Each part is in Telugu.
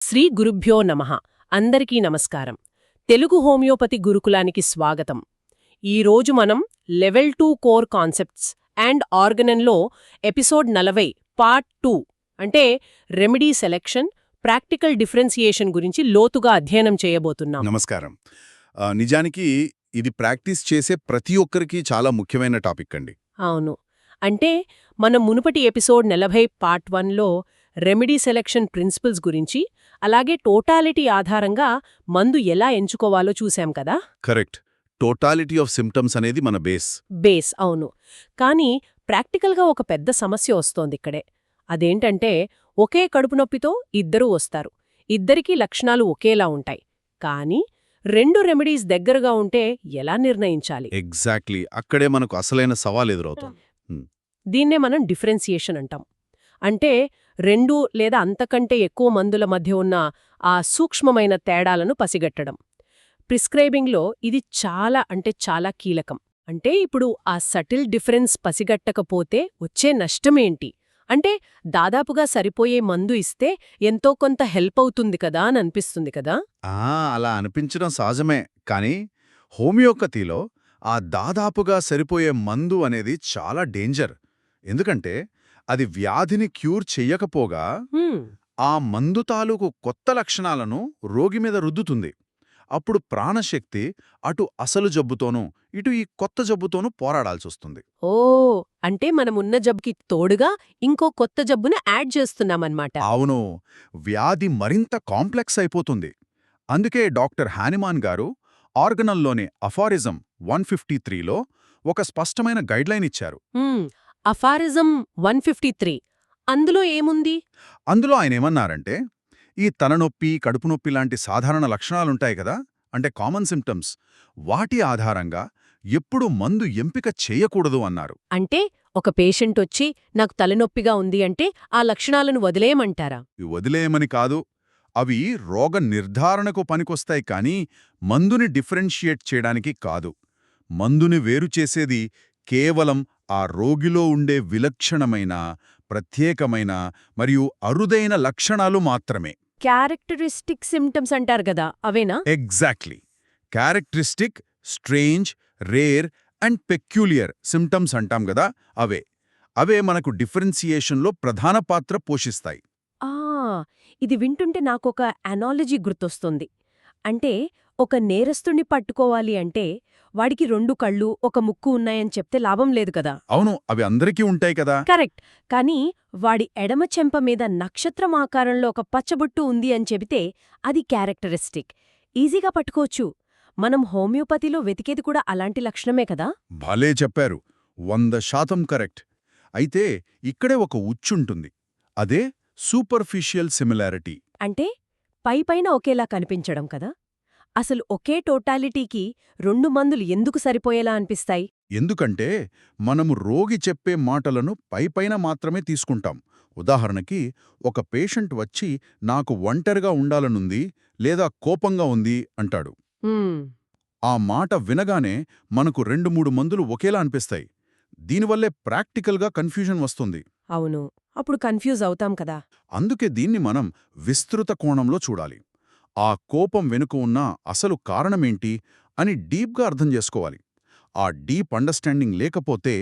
శ్రీ గురుభ్యో నమః. అందరికీ నమస్కారం. తెలుగు హోమియోపతి గురుకులానికి స్వాగతం. ఈరోజు మనం లెవెల్ 2 కోర్ కాన్సెప్ట్స్ అండ్ ఆర్గనన్లో ఎపిసోడ్ 40 పార్ట్ 2 అంటే రెమెడీ సెలెక్షన్, ప్రాక్టికల్ డిఫరెన్సియేషన్ గురించి లోతుగా అధ్యయనం చేయబోతున్నాం. నమస్కారం. నిజానికి ఇది ప్రాక్టీస్ చేసే ప్రతి ఒక్కరికి చాలా ముఖ్యమైన టాపిక్ అండి. అవును. అంటే మనం మునుపటి ఎపిసోడ్ 40 పార్ట్ 1లో రెమెడీ సెలెక్షన్ ప్రిన్సిపల్స్ గురించి, అలాగే టోటాలిటీ ఆధారంగా మందు ఎలా ఎంచుకోవాలో చూశాం కదా. కరెక్ట్. టోటాలిటీ ఆఫ్ సిమ్టమ్స్ అనేది మన బేస్. అవును. కానీ ప్రాక్టికల్గా ఒక పెద్ద సమస్య వస్తోందిక్కడే. అదేంటంటే ఒకే కడుపు నొప్పితో ఇద్దరూ వస్తారు. ఇద్దరికీ లక్షణాలు ఒకేలా ఉంటాయి. కానీ రెండు రెమెడీస్ దగ్గరగా ఉంటే ఎలా నిర్ణయించాలి? ఎగ్జాక్ట్లీ. అక్కడే మనకు అసలైన సవాల్ ఎదురవుతుంది. దీన్నే మనం డిఫరెన్సియేషన్ అంటాం. అంటే రెండు లేదా అంతకంటే ఎక్కువ మందుల మధ్య ఉన్న ఆ సూక్ష్మమైన తేడాలను పసిగట్టడం. ప్రిస్క్రైబింగ్లో ఇది చాలా కీలకం. అంటే ఇప్పుడు ఆ సటిల్ డిఫరెన్స్ పసిగట్టకపోతే వచ్చే నష్టమేంటి? అంటే దాదాపుగా సరిపోయే మందు ఇస్తే ఎంతో కొంత హెల్ప్ అవుతుంది కదా అని అనిపిస్తుంది కదా. అలా అనిపించడం సహజమే. కానీ హోమియోపతిలో ఆ దాదాపుగా సరిపోయే మందు అనేది చాలా డేంజర్. ఎందుకంటే అది వ్యాధిని క్యూర్ చెయ్యకపోగా ఆ మందు తాలూకు కొత్త లక్షణాలను రోగి మీద రుద్దుతుంది. అప్పుడు ప్రాణశక్తి అటు అసలు జబ్బుతోనూ ఇటు ఈ కొత్త జబ్బుతోనూ పోరాడాల్సొస్తుంది. ఓ, అంటే మనమున్న జబ్బుకి తోడుగా ఇంకో కొత్త జబ్బును యాడ్ చేస్తున్నామన్నమాట. అవును, వ్యాధి మరింత కాంప్లెక్స్ అయిపోతుంది. అందుకే డాక్టర్ హానిమాన్ గారు ఆర్గనల్లోని అఫారిజం 153లో ఒక స్పష్టమైన గైడ్లైన్ ఇచ్చారు. అఫారిజం 153 అందులో ఏముంది? అందులో ఆయనేమన్నారంటే, ఈ తలనొప్పి, కడుపునొప్పి లాంటి సాధారణ లక్షణాలుంటాయి కదా, అంటే కామన్ సిమ్టమ్స్, వాటి ఆధారంగా ఎప్పుడూ మందు ఎంపిక చేయకూడదు అన్నారు. అంటే ఒక పేషెంట్ వచ్చి నాకు తలనొప్పిగా ఉంది అంటే ఆ లక్షణాలను వదిలేయమంటారా? వదిలేయమని కాదు, అవి రోగ నిర్ధారణకు పనికొస్తాయి కానీ మందుని డిఫరెన్షియేట్ చేయడానికి కాదు. మందుని వేరు చేసేది కేవలం ఆ రోగిలో ఉండే విలక్షణమైన, ప్రత్యేకమైన మరియు అరుదైన లక్షణాలు మాత్రమే. క్యారెక్టరిస్టిక్ సిమ్టమ్స్ అంటారు కదా, అవేనా? Exactly. Characteristic, strange, rare and peculiar symptoms అంటాం గదా, అవే మనకు డిఫరెన్సియేషన్లో ప్రధాన పాత్ర పోషిస్తాయి. ఆ ఇది వింటుంటే నాకొక అనాలజీ గుర్తొస్తుంది. అంటే ఒక నేరస్తుణ్ణి పట్టుకోవాలి అంటే వాడికి 2 కళ్ళు, ఒక ముక్కు ఉన్నాయని చెప్తే లాభం లేదు కదా. అవును, అవి అందరికీ ఉంటాయి కదా. కరెక్ట్. కానీ వాడి ఎడమ చెంప మీద నక్షత్రం ఆకారంలో ఒక పచ్చబొట్టు ఉంది అని చెబితే అది క్యారెక్టరిస్టిక్. ఈజీగా పట్టుకోవచ్చు. మనం హోమియోపతిలో వెతికేది కూడా అలాంటి లక్షణమే కదా. భలే చెప్పారు. 100% కరెక్ట్. అయితే ఇక్కడే ఒక ఉచ్చుంటుంది. అదే సూపర్ఫిషియల్ సిమిలారిటీ. అంటే పైపైన ఒకేలా కనిపించడం కదా. అసలు ఒకే టోటాలిటీకి 2 మందులు ఎందుకు సరిపోయేలా అనిపిస్తాయి? ఎందుకంటే మనము రోగి చెప్పే మాటలను పైపైన మాత్రమే తీసుకుంటాం. ఉదాహరణకి, ఒక పేషెంట్ వచ్చి నాకు ఒంటరిగా ఉండాలనుంది లేదా కోపంగా ఉంది అంటాడు. ఆ మాట వినగానే మనకు 2-3 మందులు ఒకేలా అనిపిస్తాయి. దీనివల్లే ప్రాక్టికల్గా కన్ఫ్యూజన్ వస్తుంది. అవును, అప్పుడు కన్ఫ్యూజ్ అవుతాం కదా. అందుకే దీన్ని మనం విస్తృత కోణంలో చూడాలి. ఆ కోపం వెనుక ఉన్న అసలు కారణమేంటి అని డీప్గా అర్థం చేసుకోవాలి. ఆ డీప్ అండర్స్టాండింగ్ లేకపోతే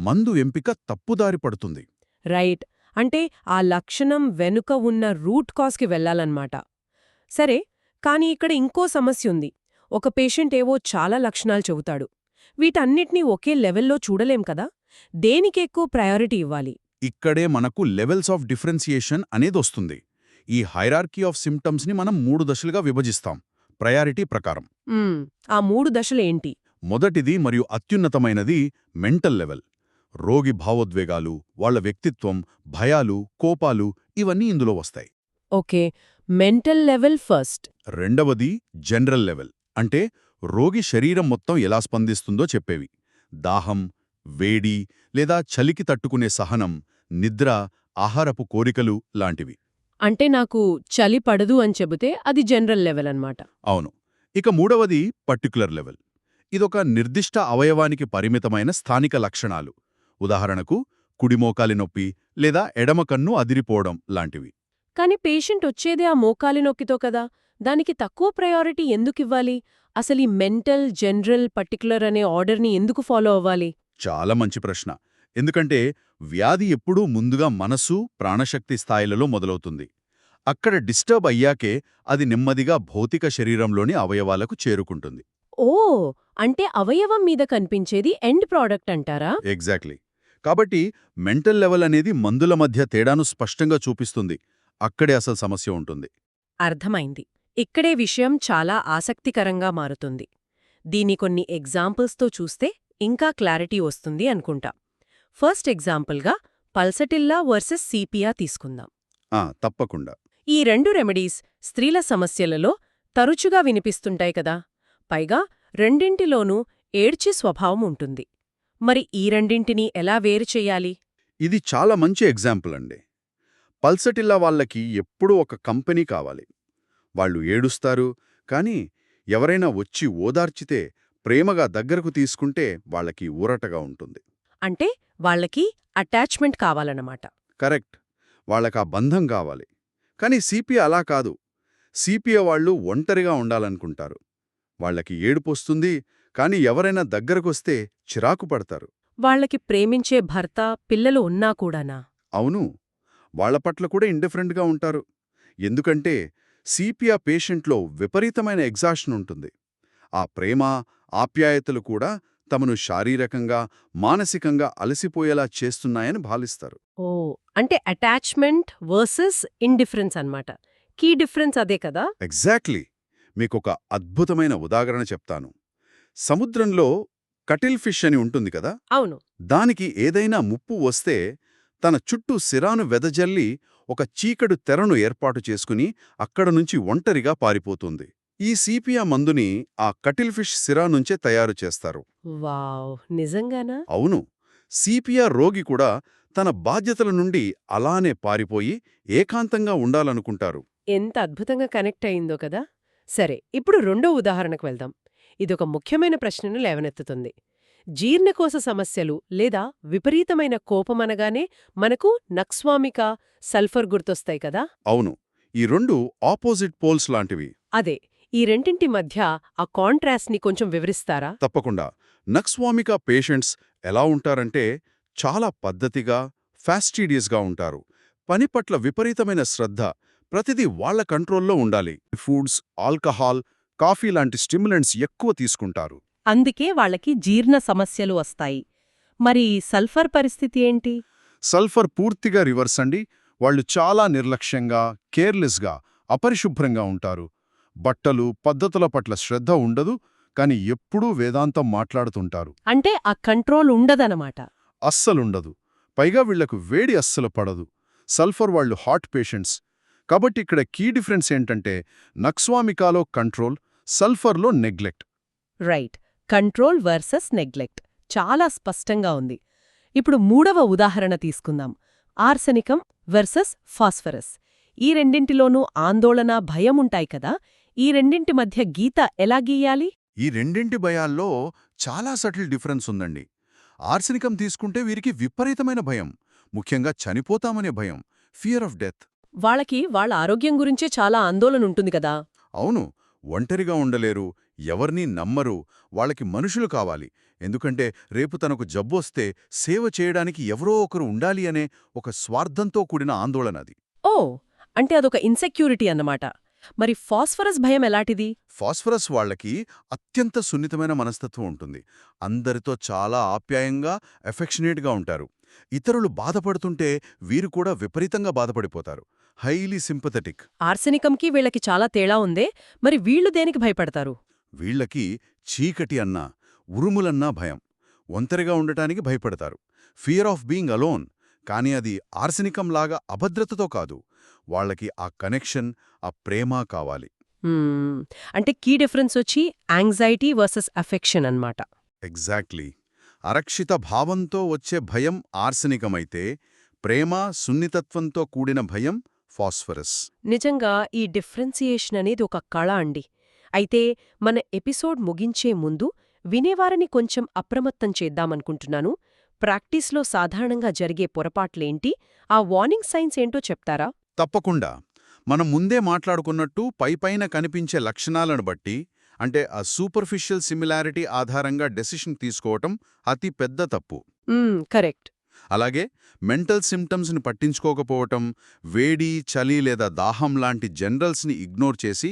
మందు ఎంపిక తప్పుదారి పడుతుంది. రైట్. అంటే ఆ లక్షణం వెనుక ఉన్న రూట్ కాజ్కి వెళ్లాలన్నమాట. సరే, కానీ ఇక్కడ ఇంకో సమస్యుంది. ఒక పేషెంట్ ఏవో చాలా లక్షణాలు చెబుతాడు. వీటన్నిటినీ ఒకే లెవెల్లో చూడలేం కదా. దేనికెక్కువ ప్రయారిటీ ఇవ్వాలి? ఇక్కడే మనకు లెవెల్స్ ఆఫ్ డిఫరెన్సియేషన్ అనేదొస్తుంది. ఈ హైరార్కీ ఆఫ్ సిమ్టమ్స్ని మనం 3 దశలుగా విభజిస్తాం ప్రయారిటీ ప్రకారం. ఆ 3 దశలేంటి? మొదటిది మరియు అత్యున్నతమైనది మెంటల్ లెవెల్. రోగి భావోద్వేగాలు, వాళ్ల వ్యక్తిత్వం, భయాలు, కోపాలు ఇవన్నీ ఇందులో వస్తాయి. Okay, mental level first. రెండవది జనరల్ లెవెల్. అంటే రోగి శరీరం మొత్తం ఎలా స్పందిస్తుందో చెప్పేవి. దాహం, వేడి లేదా చలికి తట్టుకునే సహనం, నిద్ర, ఆహారపు కోరికలు లాంటివి. అంటే నాకు చలి పడదు అని చెబితే అది జనరల్ లెవెల్ అన్నమాట. అవును. ఇక మూడవది పర్టిక్యులర్ లెవెల్. ఇదొక నిర్దిష్ట అవయవానికి పరిమితమైన స్థానిక లక్షణాలు. ఉదాహరణకు కుడిమోకాలి నొప్పి లేదా ఎడమ కన్ను అదిరిపోవడం లాంటివి. కాని పేషెంట్ వచ్చేదే ఆ మోకాలి నొక్కితో కదా, దానికి తక్కువ ప్రయారిటీ ఎందుకివ్వాలి? అసలీ మెంటల్, జనరల్, పర్టిక్యులర్ అనే ఆర్డర్ని ఎందుకు ఫాలో అవ్వాలి? చాలా మంచి ప్రశ్న. ఎందుకంటే వ్యాధి ఎప్పుడూ ముందుగా మనసు, ప్రాణశక్తి స్థాయిలలో మొదలవుతుంది. అక్కడ డిస్టర్బ్ అయ్యాకే అది నెమ్మదిగా భౌతిక శరీరంలోని అవయవాలకు చేరుకుంటుంది. ఓ, అంటే అవయవం మీద కనిపించేది ఎండ్ ప్రోడక్ట్ అంటారా? ఎగ్జాక్ట్లీ. కాబట్టి మెంటల్ లెవెల్ అనేది మందుల మధ్య తేడాను స్పష్టంగా చూపిస్తుంది. అక్కడే అసలు సమస్య ఉంటుంది. అర్థమైంది. ఇక్కడే విషయం చాలా ఆసక్తికరంగా మారుతుంది. దీని కొన్ని ఎగ్జాంపుల్స్తో చూస్తే ఇంకా క్లారిటీ వస్తుంది అనుకుంటా. ఫస్ట్ ఎగ్జాంపుల్గా పల్సటిల్లా వర్సెస్ సిపియా తీసుకుందాం. తప్పకుండా. ఈ రెండు రెమెడీస్ స్త్రీల సమస్యలలో తరచుగా వినిపిస్తుంటాయి కదా, పైగా రెండింటిలోనూ ఏడ్చే స్వభావం ఉంటుంది. మరి ఈ రెండింటినీ ఎలా వేరు చెయ్యాలి? ఇది చాలా మంచి ఎగ్జాంపుల్ అండి. పల్సటిల్లా వాళ్ళకి ఎప్పుడూ ఒక కంపెనీ కావాలి. వాళ్ళు ఏడుస్తారు, కానీ ఎవరైనా వచ్చి ఓదార్చితే, ప్రేమగా దగ్గరకు తీసుకుంటే వాళ్ళకి ఊరటగా ఉంటుంది. అంటే వాళ్ళకి అటాచ్మెంట్ కావాలన్నమాట. కరెక్ట్. వాళ్ళకా బంధం కావాలి. కానీ సిపిఐ అలా కాదు. సిపిఐ వాళ్ళు ఒంటరిగా ఉండాలనుకుంటారు. వాళ్ళకి ఏడుపొస్తుంది, కానీ ఎవరైనా దగ్గరకొస్తే చిరాకు పడతారు. వాళ్ళకి ప్రేమించే భర్త, పిల్లలు ఉన్నా కూడానా? అవును. వాళ్ళ పట్ల కూడా ఇండిఫరెంట్గా ఉంటారు. ఎందుకంటే సిపిఐ పేషెంట్లో విపరీతమైన ఎగ్జాషన్ ఉంటుంది. ఆ ప్రేమ, ఆప్యాయతలు కూడా తమను శారీరకంగా, మానసికంగా అలసిపోయేలా చేస్తున్నాయని భావిస్తారు. ఓ, అంటే అటాచ్మెంట్ వర్సెస్ ఇండిఫరెన్స్ అన్నమాట. కీ డిఫరెన్స్ అదే కదా? ఎగ్జాక్ట్లీ. మీకొక అద్భుతమైన ఉదాహరణ చెప్తాను. సముద్రంలో కటిల్ ఫిష్ అని ఉంటుంది కదా, అవును. దానికి ఏదైనా ముప్పు వస్తే తన చుట్టూ సిరాను వెదజల్లి ఒక చీకటి తెరను ఏర్పాటు చేసుకుని అక్కడ నుంచి ఒంటరిగా పారిపోతుంది. ఈ సిపిఐ మందుని ఆ కటిల్ ఫిష్ సిరా నుంచే తయారు చేస్తారు. వావ్, నిజంగానా? అవును. సిపిఐ రోగి కూడా తన బాధ్యతల నుండి అలానే పారిపోయి ఏకాంతంగా ఉండాలనుకుంటారు. ఎంత అద్భుతంగా కనెక్ట్ అయిందో కదా. సరే, ఇప్పుడు రెండో ఉదాహరణకు వెళ్దాం. ఇదొక ముఖ్యమైన ప్రశ్నను లేవనెత్తుతుంది. జీర్ణకోశ సమస్యలు లేదా విపరీతమైన కోపమనగానే మనకు నక్స్వామిక, సల్ఫర్ గుర్తొస్తాయి కదా. అవును. ఈ రెండు ఆపోజిట్ పోల్స్ లాంటివి. అదే, ఈ రెండింటి మధ్య ఆ కాంట్రాస్ట్ని కొంచెం వివరిస్తారా? తప్పకుండా. నక్స్వామిక పేషెంట్స్ ఎలా ఉంటారంటే చాలా పద్ధతిగా, ఫాస్టీడియస్గా ఉంటారు. పని పట్ల విపరీతమైన శ్రద్ధ, ప్రతిదీ వాళ్ల కంట్రోల్లో ఉండాలి. ఫుడ్స్, ఆల్కహాల్, కాఫీ లాంటి స్టిమ్యులెంట్స్ ఎక్కువ తీసుకుంటారు. అందుకే వాళ్ళకి జీర్ణ సమస్యలు వస్తాయి. మరి సల్ఫర్ పరిస్థితి ఏంటి? సల్ఫర్ పూర్తిగా రివర్స్ అండి. వాళ్ళు చాలా నిర్లక్ష్యంగా, కేర్లెస్గా, అపరిశుభ్రంగా ఉంటారు. బట్టలు, పద్ధతుల పట్ల శ్రద్ధ ఉండదు, కాని ఎప్పుడూ వేదాంతం మాట్లాడుతుంటారు. అంటే ఆ కంట్రోల్ ఉండదనమాట. అస్సలుండదు. పైగా వీళ్లకు వేడి అస్సలు పడదు. సల్ఫర్ వాళ్ళు హాట్ పేషెంట్స్. కాబట్టి ఇక్కడ కీ డిఫరెన్స్ ఏంటంటే నక్స్వామికాలో కంట్రోల్, సల్ఫర్లో neglect. Right, control versus neglect చాలా స్పష్టంగా ఉంది. ఇప్పుడు మూడవ ఉదాహరణ తీసుకుందాం. Arsenicum versus phosphorus. ఈ రెండింటిలోనూ ఆందోళన, భయం ఉంటాయి కదా. ఈ రెండింటి మధ్య గీత ఎలా గీయాలి? ఈ రెండింటి భయాల్లో చాలా సటిల్ డిఫరెన్స్ ఉందండి. ఆర్సెనికం తీసుకుంటే వీరికి విపరీతమైన భయం, ముఖ్యంగా చనిపోతామనే భయం, ఫియర్ ఆఫ్ డెత్. వాళ్ళకి వాళ్ళ ఆరోగ్యం గురించే చాలా ఆందోళన ఉంటుంది కదా. అవును. ఒంటరిగా ఉండలేరు, ఎవర్నీ నమ్మరు, వాళ్ళకి మనుషులు కావాలి. ఎందుకంటే రేపు తనకు జబ్బొస్తే సేవ చేయడానికి ఎవరో ఒకరు ఉండాలి అనే ఒక స్వార్థంతో కూడిన ఆందోళన అది. ఓ, అంటే అదొక ఇన్సెక్యూరిటీ అన్నమాట. మరి ఫాస్ఫరస్ భయం ఎలాంటిది? ఫాస్ఫరస్ వాళ్ళకి అత్యంత సున్నితమైన మనస్తత్వం ఉంటుంది. అందరితో చాలా ఆప్యాయంగా, ఎఫెక్షనేట్గా ఉంటారు. ఇతరులు బాధపడుతుంటే వీరు కూడా విపరీతంగా బాధపడిపోతారు. Highly sympathetic. ఆర్సెనికంకి వీళ్ళకి చాలా తేడా ఉందే. మరి వీళ్ళు దేనికి భయపడతారు? వీళ్లకి చీకటి అన్నా, ఉరుములన్నా భయం. ఒంటరిగా ఉండటానికి భయపడతారు. Fear of being alone. కానీ అది ఆర్సెనికంలాగా అభద్రతతో కాదు. వాళ్ళకి ఆ కనెక్షన్, ఆ ప్రేమ కావాలి. అంటే కీ డిఫరెన్స్ వచ్చి యాంగ్జైటీ వర్సెస్ అఫెక్షన్ అన్నమాట. ఎగ్జాక్ట్లీ. అరక్షిత భావంతో వచ్చే భయం ఆర్సెనికమైతే, ప్రేమ, సున్నితత్వంతో కూడిన భయం ఫాస్ఫరస్. నిజంగా ఈ డిఫరెన్సియేషన్ అనేది ఒక కళ అండి. అయితే మన ఎపిసోడ్ ముగించే ముందు వినేవారిని కొంచెం అప్రమత్తం చేద్దామనుకుంటున్నాను. ప్రాక్టీస్లో సాధారణంగా జరిగే పొరపాట్లేంటి, ఆ వార్నింగ్ సైన్స్ ఏంటో చెప్తారా? తప్పకుండా. మనం ముందే మాట్లాడుకున్నట్టు పైపైన కనిపించే లక్షణాలను బట్టి అంటే ఆ సూపర్ఫిషియల్ సిమిలారిటీ ఆధారంగా డెసిషన్ తీసుకోవటం అతి పెద్ద తప్పు. కరెక్ట్. అలాగే మెంటల్ సిమ్టమ్స్ని పట్టించుకోకపోవటం, వేడి, చలి లేదా దాహం లాంటి జనరల్స్ని ఇగ్నోర్ చేసి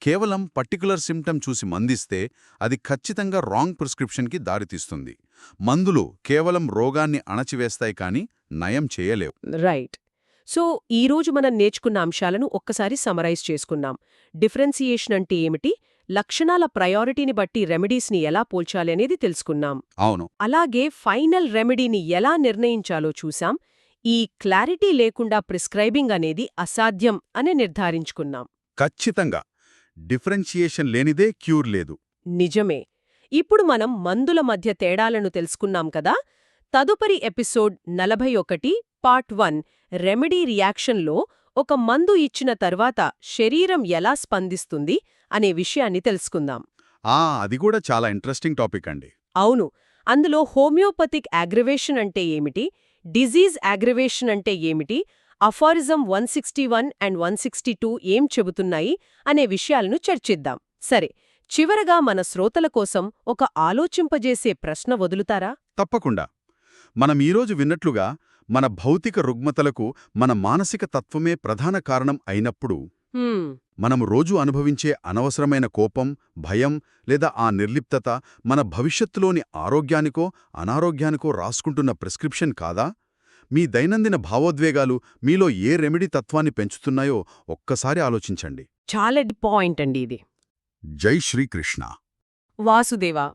కేవలం పర్టికులర్ సిమ్టమ్ చూసి మందిస్తే అది ఖచ్చితంగా రాంగ్ ప్రిస్క్రిప్షన్కి దారితీస్తుంది. మందులు కేవలం రోగాన్ని అణచివేస్తాయి కానీ నయం చేయలేవు. రైట్. సో ఈరోజు మనం నేర్చుకున్న అంశాలను ఒక్కసారి సమరైజ్ చేసుకున్నాం. డిఫరెన్సియేషన్ అంటే ఏమిటి, లక్షణాల ప్రయారిటీని బట్టి రెమెడీస్ని ఎలా పోల్చాలి అనేది తెలుసుకున్నాం. అవును, అలాగే ఫైనల్ రెమెడీని ఎలా నిర్ణయించాలో చూశాం. ఈ క్లారిటీ లేకుండా ప్రిస్క్రైబింగ్ అనేది అసాధ్యం అని నిర్ధారించుకున్నాం. ఖచ్చితంగా. డిఫరెన్షియేషన్ లేనిదే క్యూర్ లేదు. నిజమే. ఇప్పుడు మనం మందుల మధ్య తేడాలను తెలుసుకున్నాం కదా. తదుపరి ఎపిసోడ్ 41 పార్ట్ 1 రెమెడీ రియాక్షన్లో ఒక మందు ఇచ్చిన తర్వాత శరీరం ఎలా స్పందిస్తుంది అనే విషయాన్ని తెలుసుకుందాం. అది కూడా చాలా ఇంట్రెస్టింగ్ టాపిక్ అండి. అవును. అందులో హోమియోపతిక్ అగ్రివేషన్ అంటే ఏమిటి, డిజీజ్ అగ్రివేషన్ అంటే ఏమిటి, అఫారిజం 161 అండ్ 162 ఏం చెబుతున్నాయి అనే విషయాలను చర్చిద్దాం. సరే, చివరగా మన శ్రోతల కోసం ఒక ఆలోచింపజేసే ప్రశ్న వదులుతారా? తప్పకుండా. మనం ఈరోజు విన్నట్లుగా మన భౌతిక రుగ్మతలకు మన మానసిక తత్వమే ప్రధాన కారణం అయినప్పుడు మనము రోజూ అనుభవించే అనవసరమైన కోపం, భయం లేదా ఆ నిర్లిప్తత మన భవిష్యత్తులోని ఆరోగ్యానికో అనారోగ్యానికో రాసుకుంటున్న ప్రిస్క్రిప్షన్ కాదా? మీ దైనందిన భావోద్వేగాలు మీలో ఏ రెమెడీ తత్వాన్ని పెంచుతున్నాయో ఒక్కసారి ఆలోచించండి. చాలా పాయింట్ అండి ఇది. జై శ్రీకృష్ణ. వాసుదేవా.